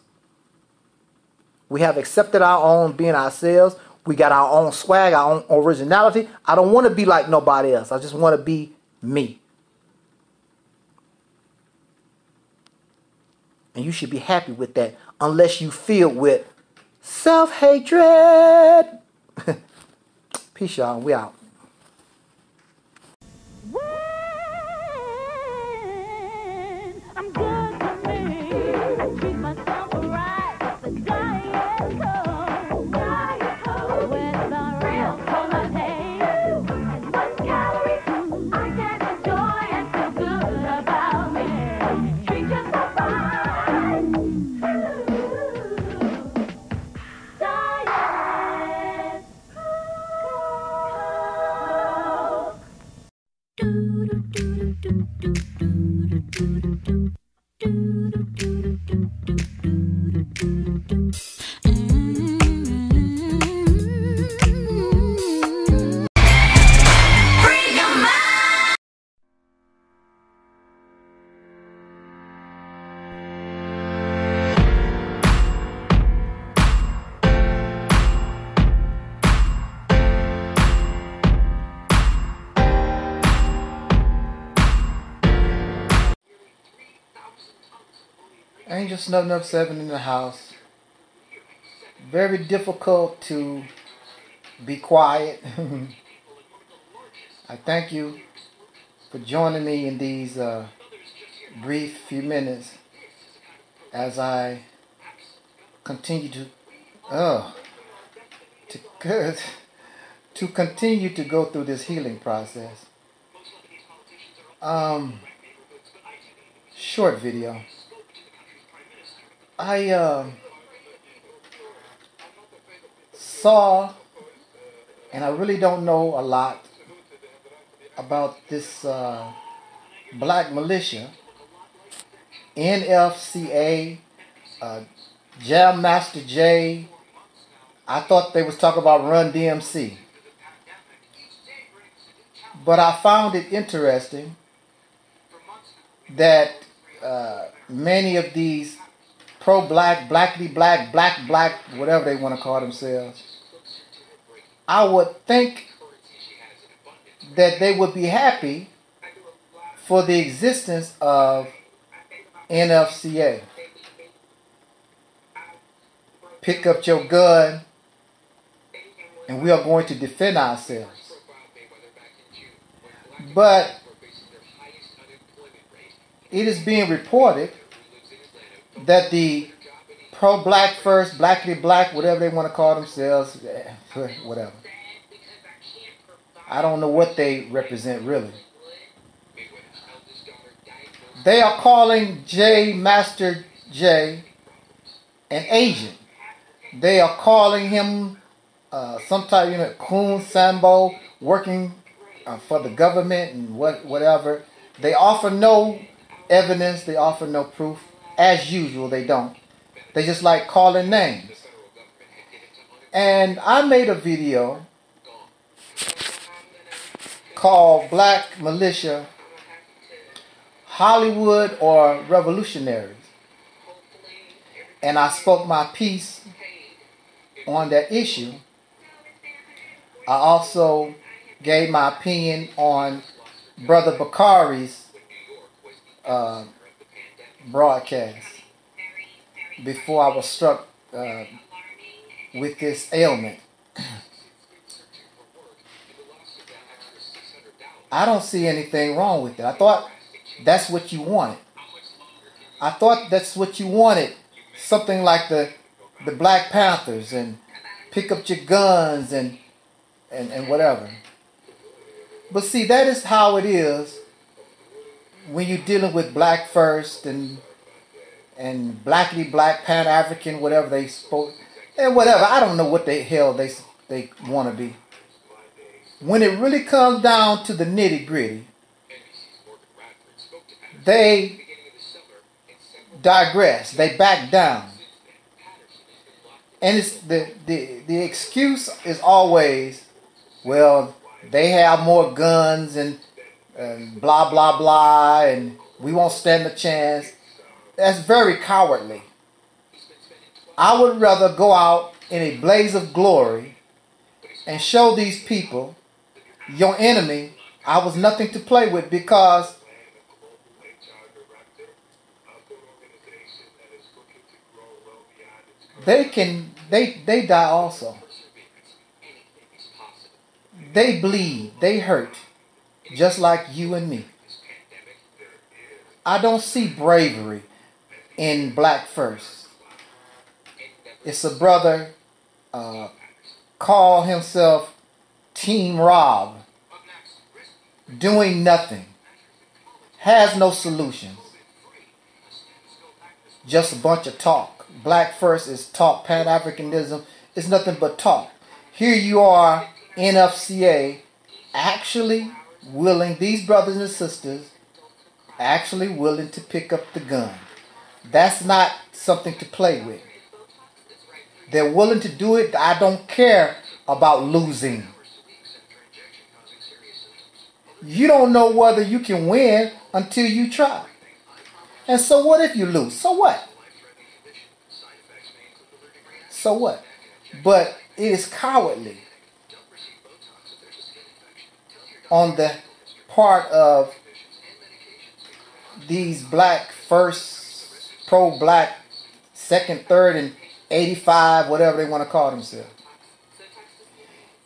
We have accepted our own being ourselves. We got our own swag, our own originality. I don't want to be like nobody else. I just want to be me. And you should be happy with that, unless you feel with self-hatred. Peace, y'all. We out. I'm good to me. Treat myself right. The diet cold. With the real cola taste. And 1 calorie I can enjoy and feel good about me. Treat yourself right. Diet Angelsnupnup7 in the house. Very difficult to be quiet. I thank you for joining me in these brief few minutes as I continue to continue to go through this healing process. Short video. I saw, and I really don't know a lot about this black militia, NFCA, Jam Master J. I thought they was talking about Run DMC. But I found it interesting that many of these pro-black, blackity black, black, whatever they want to call themselves, I would think that they would be happy for the existence of NFCA. Pick up your gun and we are going to defend ourselves. But it is being reported that the pro-black first, blackity black, whatever they want to call themselves, whatever. I don't know what they represent really. They are calling J Master J an agent. They are calling him some type, Coon Sambo, working for the government and whatever. They offer no evidence. They offer no proof. As usual, they don't. They just like calling names. And I made a video called Black Militia, Hollywood or Revolutionaries. And I spoke my piece on that issue. I also gave my opinion on Brother Bakari's broadcast before I was struck with this ailment. I don't see anything wrong with it. I thought that's what you wanted. I thought that's what you wanted. Something like the Black Panthers and pick up your guns and whatever. But see, that is how it is when you're dealing with black first and blackity black, Pan-African, whatever they spoke, and whatever. I don't know what the hell they want to be. When it really comes down to the nitty-gritty, they digress. They back down. And it's the excuse is always, well, they have more guns and blah, blah, blah, and we won't stand a chance. That's very cowardly. I would rather go out in a blaze of glory and show these people, your enemy, I was nothing to play with, because they die also. They bleed, they hurt, just like you and me. I don't see bravery in Black First. It's a brother, call himself Team Rob, doing nothing, has no solutions, just a bunch of talk. Black First is talk. Pan-Africanism is nothing but talk. Here you are, NFCA, actually willing, these brothers and sisters, actually willing to pick up the gun. That's not something to play with. They're willing to do it. I don't care about losing. You don't know whether you can win until you try. And so what if you lose? So what? So what? But it is cowardly on the part of these Black First, pro-Black, second, third, and 85, whatever they want to call themselves.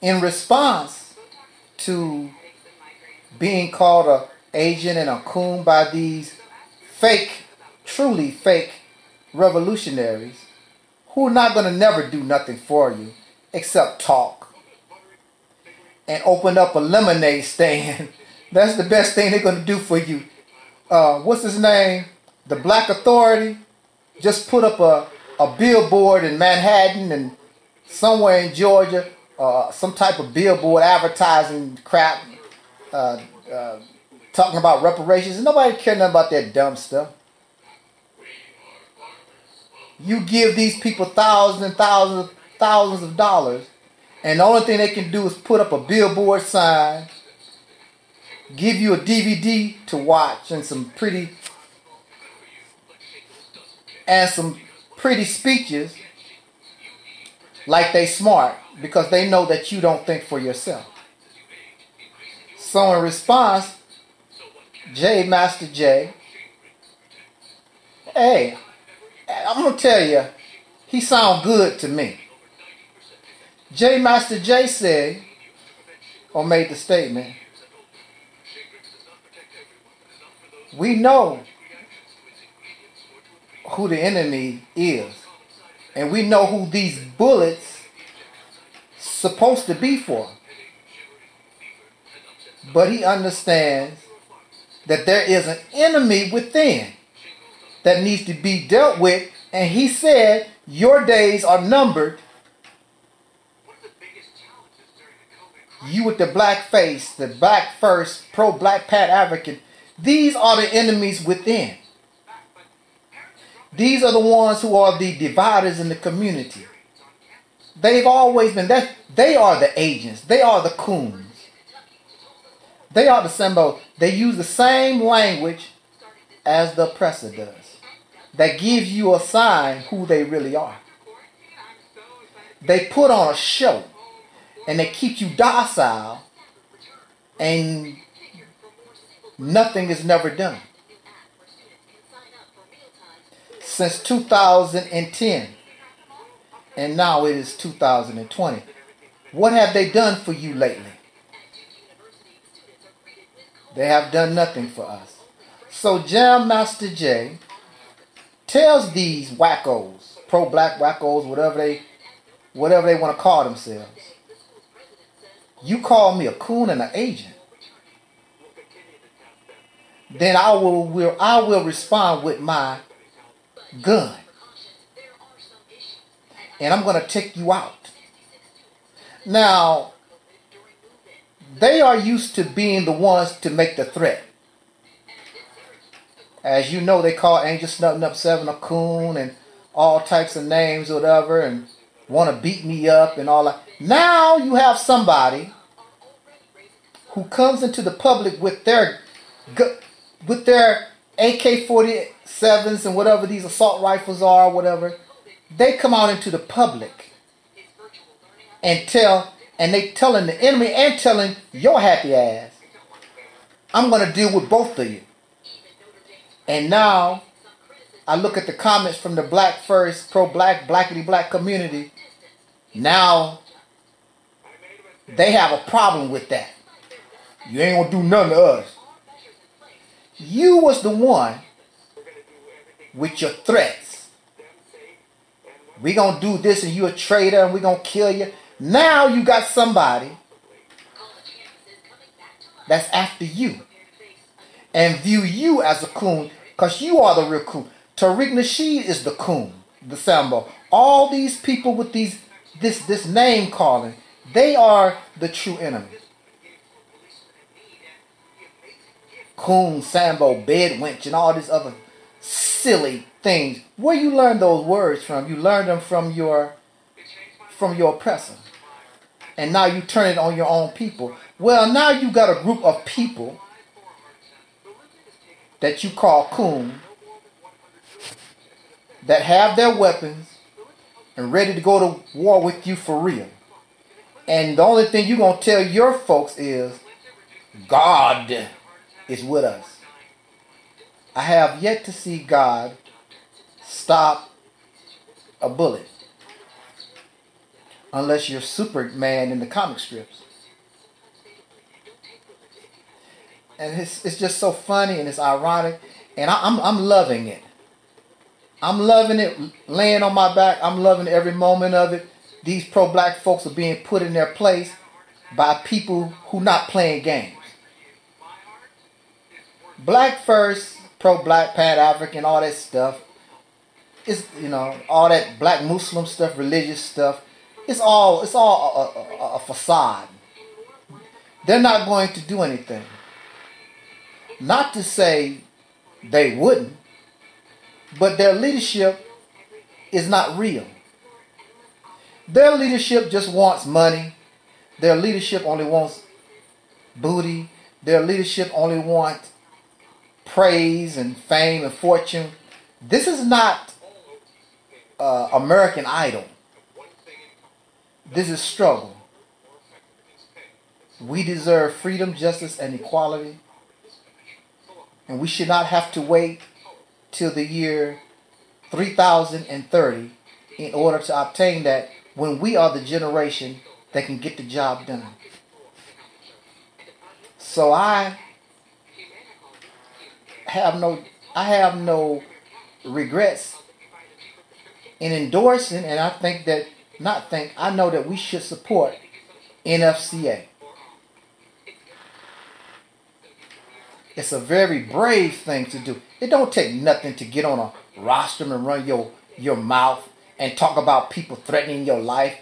In response to being called an agent and a coon by these fake, truly fake revolutionaries who are not going to never do nothing for you except talk and open up a lemonade stand. That's the best thing they're going to do for you. What's his name? The Black Authority just put up a billboard in Manhattan and somewhere in Georgia, some type of billboard advertising crap, talking about reparations. And nobody cares nothing about that dumb stuff. You give these people thousands and thousands of dollars, and the only thing they can do is put up a billboard sign, give you a DVD to watch, and some pretty speeches, like they smart, because they know that you don't think for yourself. So in response, Master J, hey, I'm going to tell you, he sound good to me. Master J said, or made the statement, we know who the enemy is, and we know who these bullets supposed to be for. But he understands that there is an enemy within that needs to be dealt with, and he said, your days are numbered. You with the black face, the Black First, pro-Black Pan-African, these are the enemies within. These are the ones who are the dividers in the community. They've always been that. They are the agents. They are the coons. They are the symbol. They use the same language as the oppressor does. That gives you a sign who they really are. They put on a show and they keep you docile, and nothing is never done. Since 2010, and now it is 2020. What have they done for you lately? They have done nothing for us. So Jam Master J tells these wackos, pro-black wackos, whatever they want to call themselves, you call me a coon and an agent, then I will respond with my gun, and I'm going to take you out. Now, they are used to being the ones to make the threat. As you know, they call Angelsnupnup7 a coon and all types of names or whatever, and want to beat me up and all that. Now you have somebody who comes into the public with their AK-47s and whatever these assault rifles are, whatever, they come out into the public and they telling the enemy and telling your happy ass, I'm going to deal with both of you. And now I look at the comments from the black first, pro-black, blackity-black community. Now they have a problem with that. You ain't going to do nothing to us. You was the one with your threats. We going to do this and you a traitor and we going to kill you. Now you got somebody that's after you and view you as a coon because you are the real coon. Tariq Nasheed is the coon, the Sambo. All these people with this name calling, they are the true enemy. Coon, Sambo, bedwench, and all these other silly things. Where you learn those words from? You learn them from your oppressor. And now you turn it on your own people. Well, now you got a group of people that you call coon that have their weapons and ready to go to war with you for real. And the only thing you're going to tell your folks is, God is with us. I have yet to see God stop a bullet. Unless you're Superman in the comic strips. And it's just so funny and it's ironic. And I'm loving it. I'm loving it laying on my back. I'm loving every moment of it. These pro-black folks are being put in their place by people who not playing games. Black first, pro-black, pan-African, all that stuff. It's, you know, all that black Muslim stuff, religious stuff. It's all a facade. They're not going to do anything. Not to say they wouldn't, but their leadership is not real. Their leadership just wants money. Their leadership only wants booty. Their leadership only wants praise and fame and fortune. This is not American Idol. This is struggle. We deserve freedom, justice, and equality. And we should not have to wait till the year 3030 in order to obtain that, when we are the generation that can get the job done. So I have no regrets in endorsing, and I know that we should support NFCA. It's a very brave thing to do. It don't take nothing to get on a rostrum and run your mouth and talk about people threatening your life.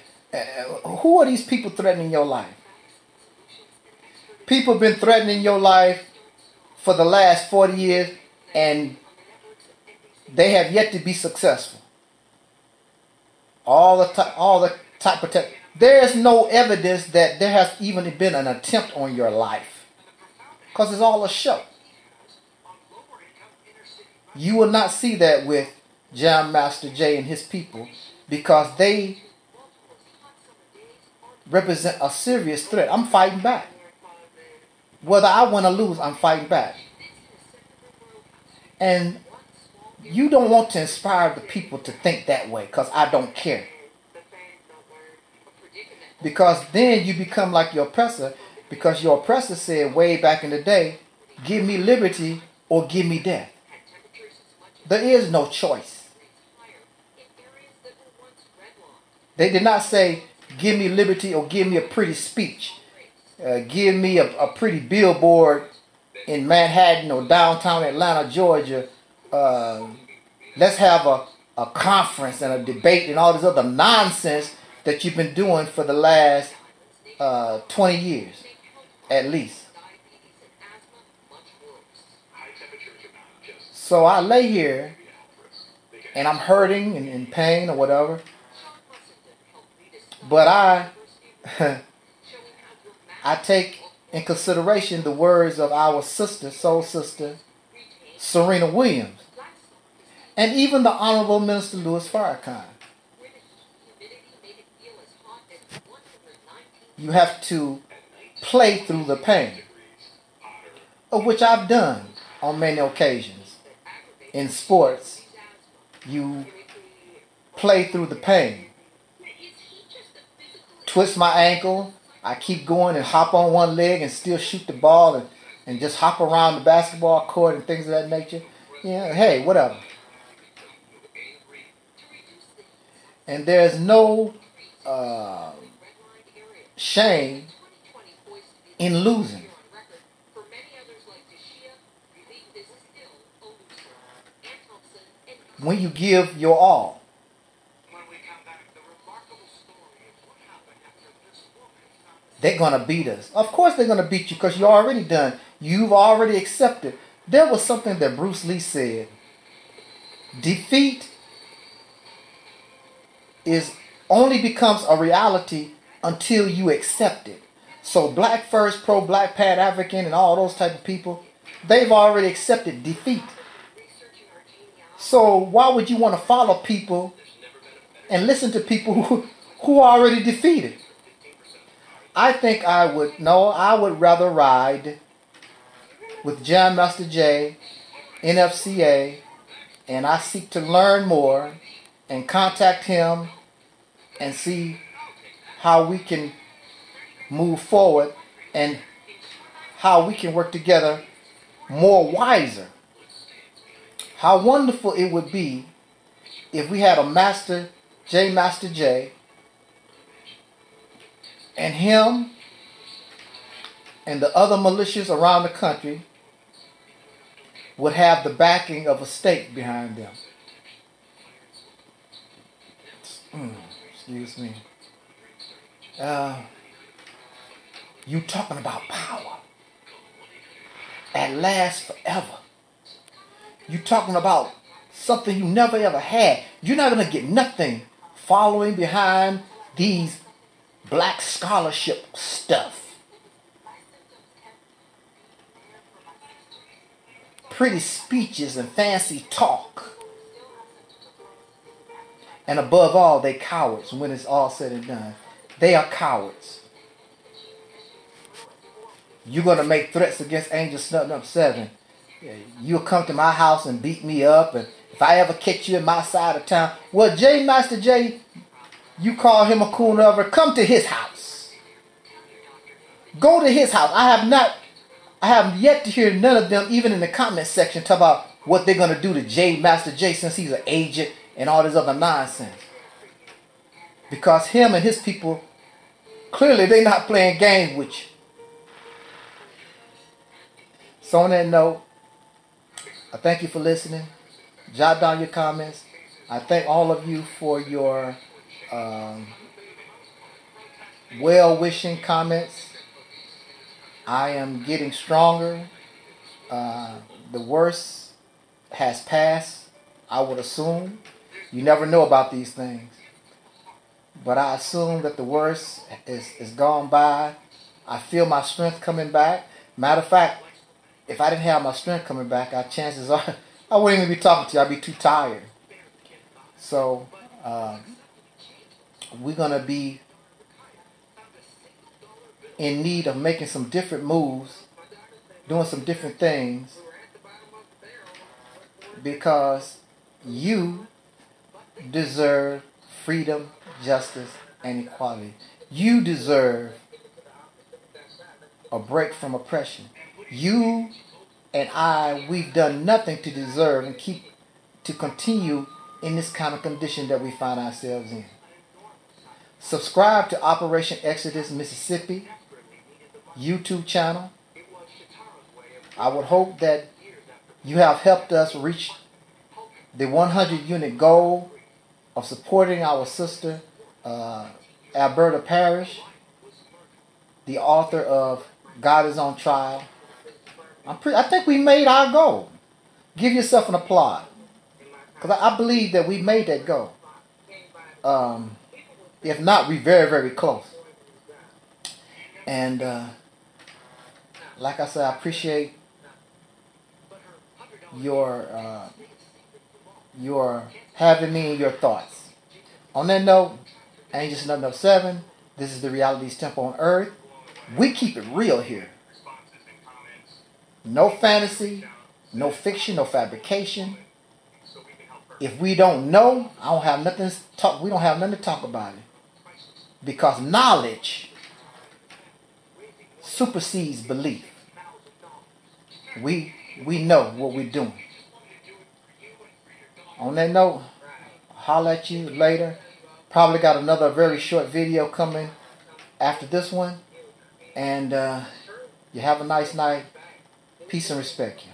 Who are these people threatening your life? People have been threatening your life for the last 40 years and they have yet to be successful. All the type of there is no evidence that there has even been an attempt on your life. Because it's all a show. You will not see that with Jam Master Jay and his people, because they represent a serious threat. I'm fighting back. Whether I win or lose, I'm fighting back. And you don't want to inspire the people to think that way, because I don't care. Because then you become like your oppressor, because your oppressor said way back in the day, give me liberty or give me death. There is no choice. They did not say, give me liberty or give me a pretty speech. Give me a pretty billboard in Manhattan or downtown Atlanta, Georgia. Let's have a conference and a debate and all this other nonsense that you've been doing for the last 20 years, at least. So I lay here and I'm hurting and in pain or whatever. But I take in consideration the words of our sister, soul sister, Serena Williams. And even the Honorable Minister Louis Farrakhan. you have to play through the pain, of which I've done on many occasions. In sports, you play through the pain. Twist my ankle, I keep going and hop on one leg and still shoot the ball and just hop around the basketball court and things of that nature. Yeah, hey, whatever. And there's no shame in losing. When you give your all. They're going to beat us. Of course they're going to beat you because you're already done. You've already accepted. There was something that Bruce Lee said. Defeat only becomes a reality until you accept it. So Black First, Pro-Black, Pan-African, and all those type of people, they've already accepted defeat. So why would you want to follow people and listen to people who are already defeated? I think I would rather ride with Jam Master Jay, NFCA, and I seek to learn more and contact him and see how we can move forward and how we can work together more wiser. How wonderful it would be if we had a Master J, and him and the other militias around the country would have the backing of a state behind them. Excuse me. You talking about power at last forever. You talking about something you never ever had. You're not going to get nothing following behind these black scholarship stuff. Pretty speeches and fancy talk. And above all, they cowards when it's all said and done. They are cowards. You're going to make threats against Angelsnupnup7. You'll come to my house and beat me up. And if I ever catch you in my side of town, well, Master J, you call him a coon over, come to his house. Go to his house. I have yet to hear none of them, even in the comment section, talk about what they're going to do to Master J since he's an agent and all this other nonsense. Because him and his people, clearly they're not playing games with you. So on that note, I thank you for listening. Jot down your comments. I thank all of you for your well-wishing comments. I am getting stronger. The worst has passed, I would assume. You never know about these things. But I assume that the worst is gone by. I feel my strength coming back. Matter of fact, if I didn't have my strength coming back, chances are I wouldn't even be talking to you. I'd be too tired. So we're going to be in need of making some different moves, doing some different things, because you deserve freedom, justice, and equality. You deserve a break from oppression. You and I, we've done nothing to deserve and to continue in this kind of condition that we find ourselves in. Subscribe to Operation Exodus Mississippi YouTube channel. I would hope that you have helped us reach the 100 unit goal of supporting our sister Alberta Parrish, the author of God is on Trial. I think we made our goal. Give yourself an applaud, because I believe that we made that goal. If not, we're very, very close. And like I said, I appreciate your having me in your thoughts. On that note, Angelsnupnup7, This is the Reality's Temple on Earth. We keep it real here. No fantasy, no fiction, no fabrication. If we don't know, I don't have nothing to talk. We don't have nothing to talk about it, because knowledge supersedes belief. We know what we're doing. On that note, holler at you later. Probably got another very short video coming after this one. And you have a nice night. Peace and respect you.